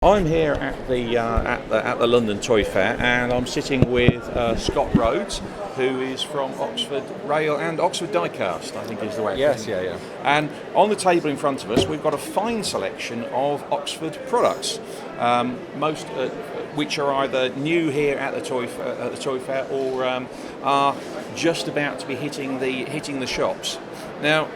I'm here at the London Toy Fair, and I'm sitting with Scott Rhodes, who is from Oxford Rail and Oxford Diecast, I think is the way. Yes, yeah. And on the table in front of us, we've got a fine selection of Oxford products, most which are either new here at the Toy Fair or are just about to be hitting the shops. Now,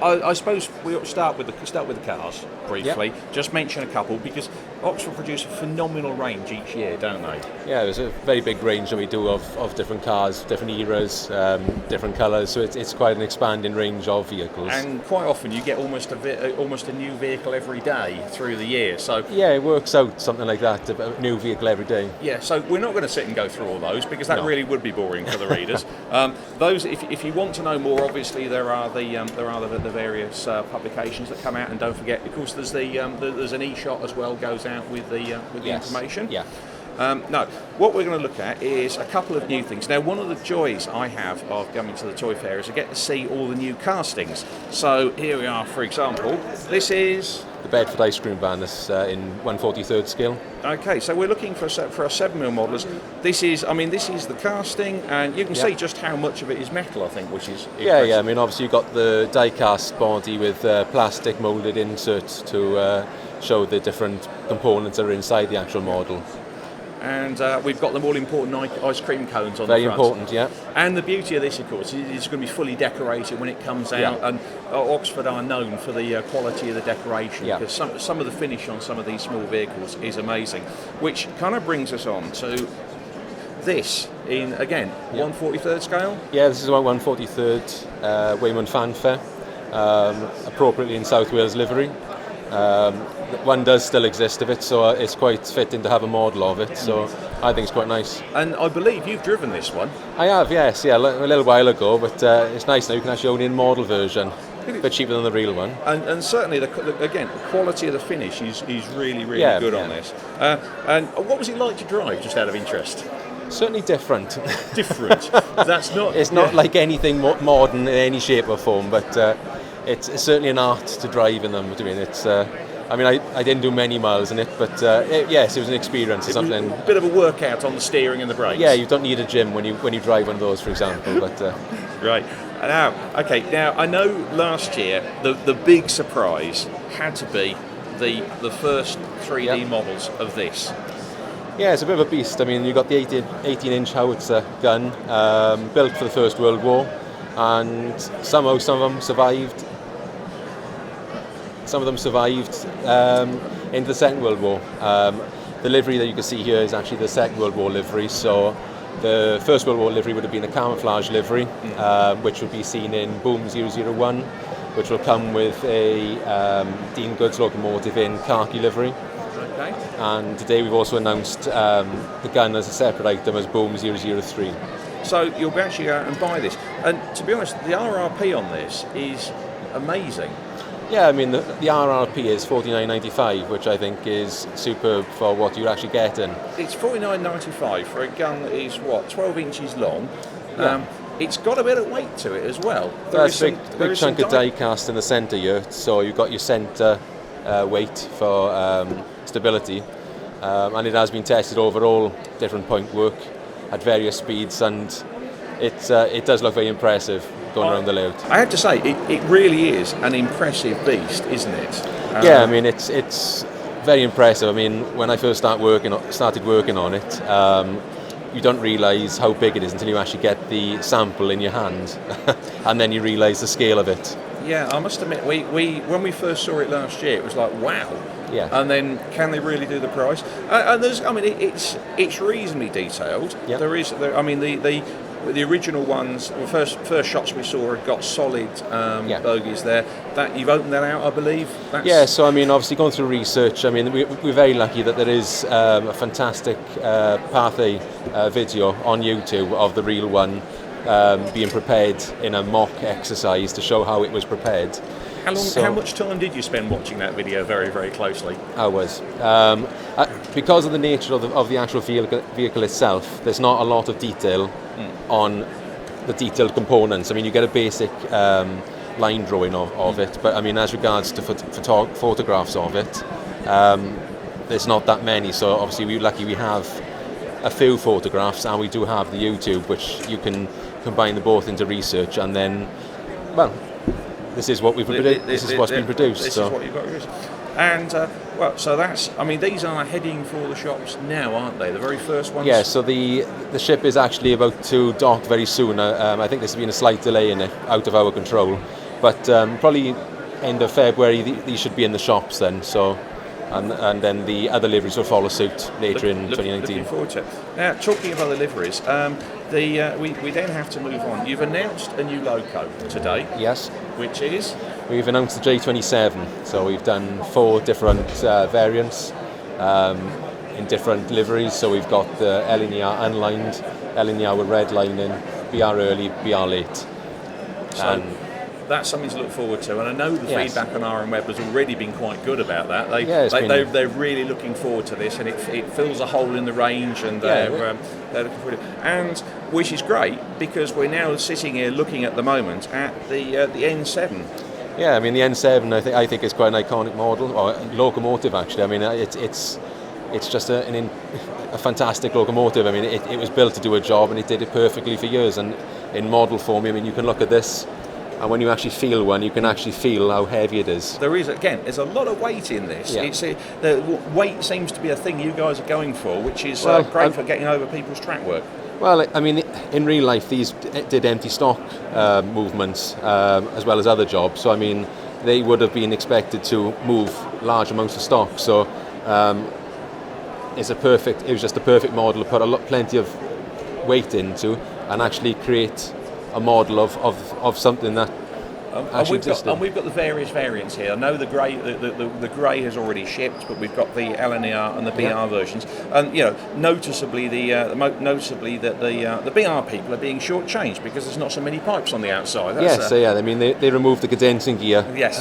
I suppose we'll start with the cars briefly. Yep. Just mention a couple because Oxford produce a phenomenal range each year, don't they? Yeah, there's a very big range that we do of different cars, different eras, different colours. So it's quite an expanding range of vehicles. And quite often you get almost a new vehicle every day through the year. So yeah, it works out something like that, a new vehicle every day. yeah, so we're not going to sit and go through all those because that really would be boring for the readers. Those, if you want to know more, obviously there are the various publications that come out, and don't forget, of course, there's an e-shot as well goes out with the information. Yeah. No, what we're going to look at is a couple of new things. Now, one of the joys I have of coming to the Toy Fair is I get to see all the new castings. So here we are, for example. This is The Bedford ice cream van is in 1/43rd scale. okay. So we're looking for a 7mm models. This is the casting, and you can see just how much of it is metal, I think, which is impressive. Yeah. I mean, obviously you've got the die-cast body with plastic moulded inserts to show the different components that are inside the actual model. And we've got them all important ice cream cones on Very the front. important, yeah. And the beauty of this, of course, is it's going to be fully decorated when it comes out. Yeah. And Oxford are known for the quality of the decoration, Yeah. because some of the finish on some of these small vehicles is amazing. Which kind of brings us on to this in, again, 1/43rd scale. Yeah, this is about 1/43rd Weymouth Fanfare, appropriately in South Wales livery. One does still exist of it, so it's quite fitting to have a model of it, so I think it's quite nice. And I believe you've driven this one. I have, yes, yeah, a little while ago, but it's nice now you can actually own the model version, a bit cheaper than the real one. And certainly, the quality of the finish is really good on this. And what was it like to drive, just out of interest? Certainly different. Different. That's not. It's not like anything modern in any shape or form, but it's certainly an art to drive in them. I mean, it's. I didn't do many miles in it, but yes, it was an experience. It was a bit of a workout on the steering and the brakes. Yeah, you don't need a gym when you drive one of those, for example. But right. Now I know last year the big surprise had to be the first 3D models of this. Yeah, it's a bit of a beast. I mean, you've got the 18-inch howitzer gun, built for the First World War, and somehow some of them survived. Some of them survived into the Second World War. The livery that you can see here is actually the Second World War livery, so the First World War livery would have been a camouflage livery, which would be seen in Boom 001, which will come with a Dean Goods locomotive in khaki livery. Okay. And today we've also announced the gun as a separate item as Boom 003. So you'll be actually go out and buy this. And to be honest, the RRP on this is amazing. Yeah, I mean, the RRP is $49.95, which I think is superb for what you're actually getting. It's $49.95 for a gun that is, 12 inches long. Yeah. It's got a bit of weight to it as well. There's a big chunk of die cast in the centre here, so you've got your centre weight for stability. And it has been tested over all different point work at various speeds, and it does look very impressive going around the layout. I have to say, it really is an impressive beast, isn't it? Yeah, I mean, it's very impressive. I mean, when I first started working on it, you don't realise how big it is until you actually get the sample in your hand, and then you realise the scale of it. Yeah, I must admit, we when we first saw it last year, it was like, wow. Yeah. And then, can they really do the price? And it's reasonably detailed. Yeah. The original ones, the first shots we saw had got solid bogies there. That you've opened that out, I believe. Yeah. So I mean, obviously going through research, I mean, we're very lucky that there is a fantastic Pathé video on YouTube of the real one being prepared in a mock exercise to show how it was prepared. How much time did you spend watching that video very, very closely? Hours. Because of the nature of the actual vehicle itself, there's not a lot of detail on the detailed components. I mean, you get a basic line drawing of it, but I mean, as regards to photographs of it, there's not that many. So obviously we're lucky we have a few photographs, and we do have the YouTube, which you can combine the both into research, and then, well, this is what we've produced. This is what's been produced. This is what you've got to use. And well, so that's. I mean, these are heading for the shops now, aren't they? The very first ones. Yeah. So the ship is actually about to dock very soon. I think there's been a slight delay in it, out of our control, but probably end of February these should be in the shops then. So. And then the other liveries will follow suit later in 2019. Looking forward to it. Now, talking of other liveries, we then have to move on. You've announced a new loco today. Yes. Which is? We've announced the J27. So we've done 4 different variants in different liveries. So we've got the LNER unlined, LNER with red lining, BR early, BR late. So that's something to look forward to, and I know the feedback on RM Web has already been quite good about that. They're really looking forward to this, and it fills a hole in the range, and they're looking forward to it. And which is great, because we're now sitting here looking at the moment at the N7. Yeah, I mean the N7 I think is quite an iconic model, or locomotive actually. I mean it's just a fantastic locomotive. I mean it was built to do a job, and it did it perfectly for years. And in model form, I mean you can look at this. And when you actually feel one, you can actually feel how heavy it is. There's a lot of weight in this. Yeah. The weight seems to be a thing you guys are going for, which is great for getting over people's track work. Well, I mean, in real life, these did empty stock movements as well as other jobs. So, I mean, they would have been expected to move large amounts of stock. So, it was just a perfect model to put plenty of weight into and actually create a model of something that actually existed. And we've got the various variants here. I know the grey has already shipped, but we've got the LNER and the BR versions. And noticeably the BR people are being shortchanged because there's not so many pipes on the outside. I mean they removed the condensing gear. Yes.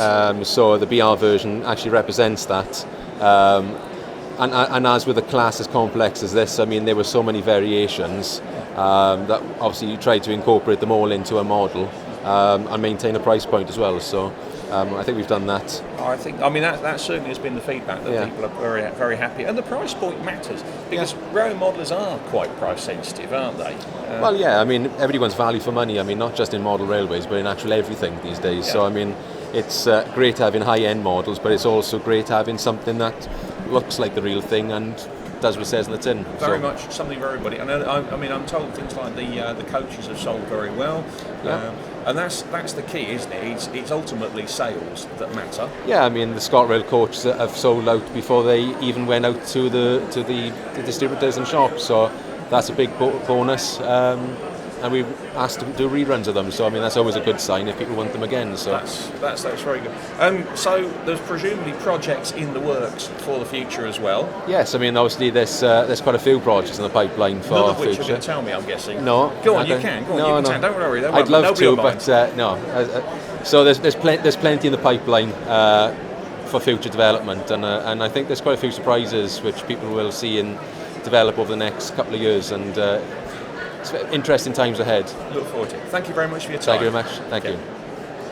So the BR version actually represents that. And as with a class as complex as this, I mean there were so many variations. That obviously you try to incorporate them all into a model and maintain a price point as well. So I think we've done that. I mean that certainly has been the feedback that people are very, very happy, and the price point matters because railway modelers are quite price sensitive, aren't they? Well, yeah. I mean everyone's value for money. I mean not just in model railways, but in actual everything these days. So I mean it's great having high-end models, but it's also great having something that looks like the real thing and does what it says on the tin. Very much something for everybody. And I mean, I'm told things like the coaches have sold very well, and that's the key, isn't it? It's ultimately sales that matter. Yeah, I mean the ScotRail coaches have sold out before they even went out to the distributors and shops. So that's a big bonus. And we've asked to do reruns of them, so I mean that's always a good sign if people want them again. So that's very good. So there's presumably projects in the works for the future as well. Yes, I mean obviously there's quite a few projects in the pipeline for none of which future. you're going to tell me, I'm guessing. No, go on, you can. Go on, you can. Don't worry. I'd love to, but no. So there's plenty in the pipeline for future development, and I think there's quite a few surprises which people will see and develop over the next couple of years, and. It's interesting times ahead. Look forward to it. Thank you very much for your time. Thank you very much. Thank you.